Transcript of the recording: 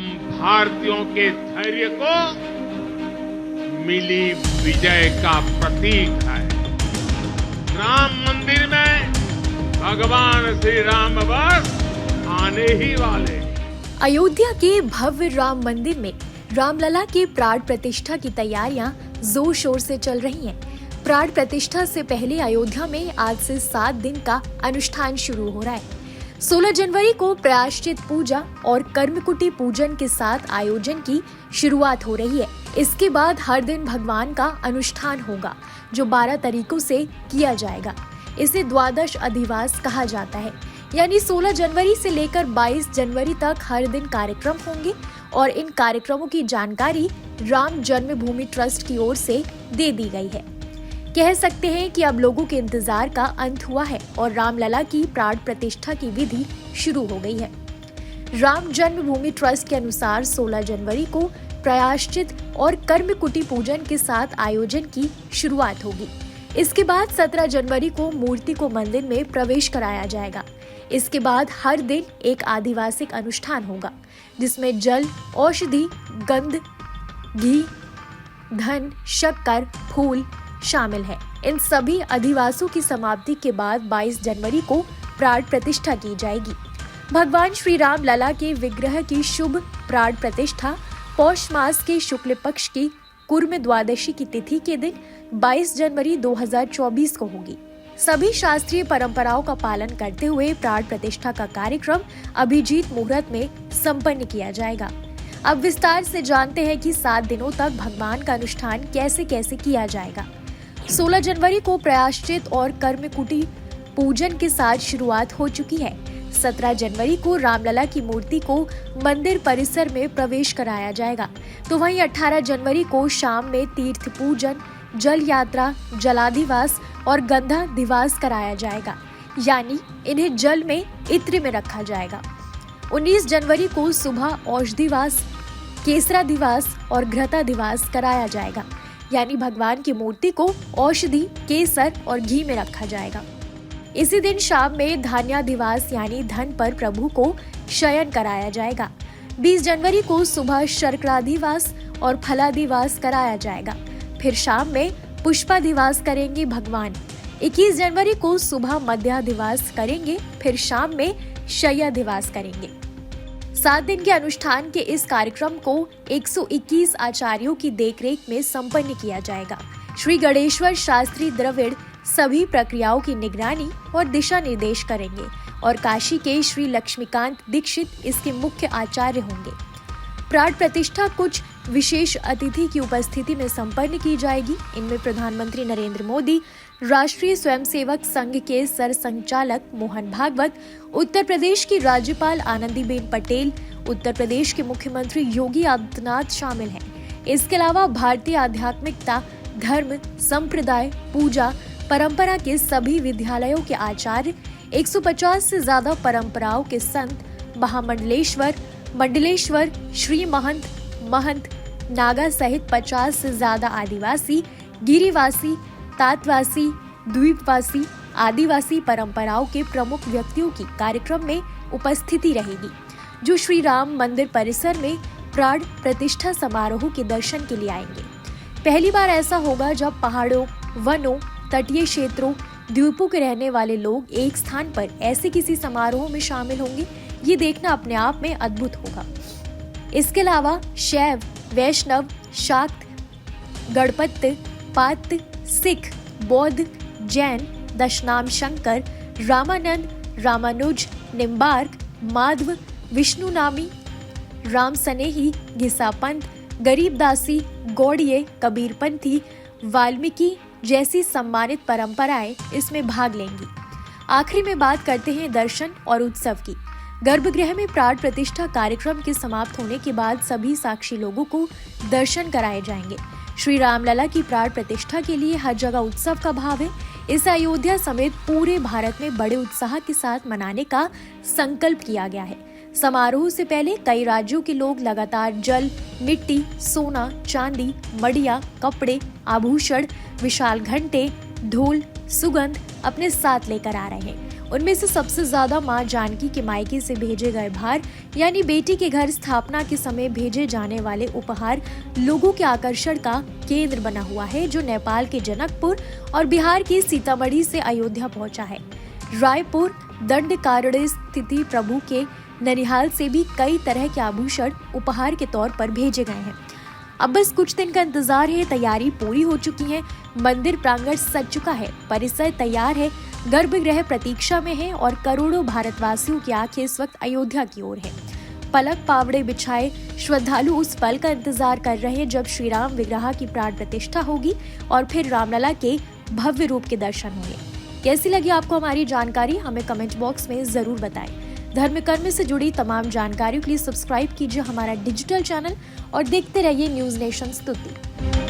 हम भारतीयों के धैर्य को मिली विजय का प्रतीक है। राम मंदिर में भगवान श्री राम बस आने ही वाले। अयोध्या के भव्य राम मंदिर में रामलला के प्राण प्रतिष्ठा की तैयारियां जोर शोर से चल रही हैं। प्राण प्रतिष्ठा से पहले अयोध्या में आज से 7 दिन का अनुष्ठान शुरू हो रहा है। 16 जनवरी को प्रायश्चित पूजा और कर्मकुटी पूजन के साथ आयोजन की शुरुआत हो रही है। इसके बाद हर दिन भगवान का अनुष्ठान होगा, जो 12 तरीकों से किया जाएगा। इसे द्वादश अधिवास कहा जाता है, यानी 16 जनवरी से लेकर 22 जनवरी तक हर दिन कार्यक्रम होंगे और इन कार्यक्रमों की जानकारी राम जन्मभूमि ट्रस्ट की ओर से दे दी गई है। कह सकते हैं कि अब लोगों के इंतजार का अंत हुआ है और रामलला की प्राण प्रतिष्ठा की विधि शुरू हो गई है। राम जन्मभूमि ट्रस्ट के अनुसार 16 जनवरी को प्रायश्चित और कर्मकुटी पूजन के साथ आयोजन की शुरुआत होगी। इसके बाद 17 जनवरी को मूर्ति को मंदिर में प्रवेश कराया जाएगा। इसके बाद हर दिन एक आदिवासिक अनुष्ठान होगा, जिसमें जल, औषधि, गंध, घी, धन, शक्कर, फूल शामिल है। इन सभी अधिवासों की समाप्ति के बाद 22 जनवरी को प्राण प्रतिष्ठा की जाएगी। भगवान श्री राम लला के विग्रह की शुभ प्राण प्रतिष्ठा पौष मास के शुक्ल पक्ष की कुर्म द्वादशी की तिथि के दिन 22 जनवरी 2024 को होगी। सभी शास्त्रीय परंपराओं का पालन करते हुए प्राण प्रतिष्ठा का कार्यक्रम अभिजीत मुहूर्त में संपन्न किया जाएगा। अब विस्तार से जानते हैं कि 7 दिनों तक भगवान का अनुष्ठान कैसे कैसे किया जाएगा। 16 जनवरी को प्रायश्चित और कर्मकुटी पूजन के साथ शुरुआत हो चुकी है। 17 जनवरी को रामलला की मूर्ति को मंदिर परिसर में प्रवेश कराया जाएगा, तो वहीं 18 जनवरी को शाम में तीर्थ पूजन, जल यात्रा, जलाधिवास और गंधाधिवास कराया जाएगा, यानी इन्हें जल में इत्र में रखा जाएगा। 19 जनवरी को सुबह औषधिवास, केसराधिवास और घृताधिवास कराया जाएगा, यानी भगवान की मूर्ति को औषधि, केसर और घी में रखा जाएगा। इसी दिन शाम में धान्याधिवास यानी धन पर प्रभु को शयन कराया जाएगा। 20 जनवरी को सुबह शर्कराधिवास और फलाधिवास कराया जाएगा। फिर शाम में पुष्पाधिवास करेंगे भगवान। 21 जनवरी को सुबह मध्याधिवास करेंगे, फिर शाम में शय्याधिवास करेंगे। 7 दिन के अनुष्ठान के इस कार्यक्रम को 121 आचार्यों की देखरेख में संपन्न किया जाएगा। श्री गणेश्वर शास्त्री द्रविड़ सभी प्रक्रियाओं की निगरानी और दिशा निर्देश करेंगे और काशी के श्री लक्ष्मीकांत दीक्षित इसके मुख्य आचार्य होंगे। प्राण प्रतिष्ठा कुछ विशेष अतिथि की उपस्थिति में संपन्न की जाएगी। इनमें प्रधानमंत्री नरेंद्र मोदी, राष्ट्रीय स्वयंसेवक संघ के सरसंघचालक मोहन भागवत, उत्तर प्रदेश की राज्यपाल आनंदीबेन पटेल, उत्तर प्रदेश के मुख्यमंत्री योगी आदित्यनाथ शामिल हैं। इसके अलावा भारतीय आध्यात्मिकता, धर्म, संप्रदाय, पूजा, परंपरा के सभी विद्यालयों के आचार्य, 150 से ज्यादा परंपराओं के संत, महामंडलेश्वर, मंडलेश्वर, श्री महंत, महंत, नागा सहित 50 से ज्यादा आदिवासी, गिरिवासी, तातवासी, द्वीपवासी, आदिवासी परंपराओं के प्रमुख व्यक्तियों की कार्यक्रम में उपस्थिति रहेगी, जो श्री राम मंदिर परिसर में प्राण प्रतिष्ठा समारोह के दर्शन के लिए आएंगे। पहली बार ऐसा होगा जब पहाड़ों, वनों, तटीय क्षेत्रों, द्वीपों के रहने वाले लोग एक स्थान पर ऐसे किसी समारोह में शामिल होंगे। ये देखना अपने आप में अद्भुत होगा। इसके अलावा शैव, वैष्णव, शाक्त, गणपत्य, पात, सिख, बौद्ध, जैन, दशनाम शंकर, रामानंद, रामानुज, निम्बार्क, माधव, विष्णुनामी, राम सनेही, घिसापंथ, गरीबदासी, गौड़िये, कबीरपंथी, वाल्मीकि जैसी सम्मानित परंपराएं इसमें भाग लेंगी। आखिरी में बात करते हैं दर्शन और उत्सव की। गर्भगृह में प्राण प्रतिष्ठा कार्यक्रम के समाप्त होने के बाद सभी साक्षी लोगों को दर्शन कराए जाएंगे। श्री रामलला की प्राण प्रतिष्ठा के लिए हर जगह उत्सव का भाव है। इसे अयोध्या समेत पूरे भारत में बड़े उत्साह के साथ मनाने का संकल्प किया गया है। समारोह से पहले कई राज्यों के लोग लगातार जल, मिट्टी, सोना, चांदी, मड़िया, कपड़े, आभूषण, विशाल घंटे, ढोल, सुगंध अपने साथ लेकर आ रहे हैं। उनमें से सबसे ज्यादा मां जानकी के मायके से भेजे गए भार यानी बेटी के घर स्थापना के समय भेजे जाने वाले उपहार लोगों के आकर्षण का केंद्र बना हुआ है, जो नेपाल के जनकपुर और बिहार के सीतामढ़ी से अयोध्या पहुंचा है। रायपुर दंडकारण्य स्थित प्रभु के ननिहाल से भी कई तरह के आभूषण उपहार के तौर पर भेजे गए हैं। अब बस कुछ दिन का इंतजार है। तैयारी पूरी हो चुकी है, मंदिर प्रांगण सज चुका है, परिसर तैयार है, गर्भगृह प्रतीक्षा में है और करोड़ों भारतवासियों की आंखें इस वक्त अयोध्या की ओर है। पलक पावड़े बिछाए श्रद्धालु उस पल का इंतजार कर रहे हैं जब श्री राम विग्रह की प्राण प्रतिष्ठा होगी और फिर रामलला के भव्य रूप के दर्शन होंगे। कैसी लगी आपको हमारी जानकारी, हमें कमेंट बॉक्स में जरूर बताएं। धर्म कर्म से जुड़ी तमाम जानकारियों के लिए सब्सक्राइब कीजिए हमारा डिजिटल चैनल और देखते रहिए न्यूज़ नेशन स्तुति।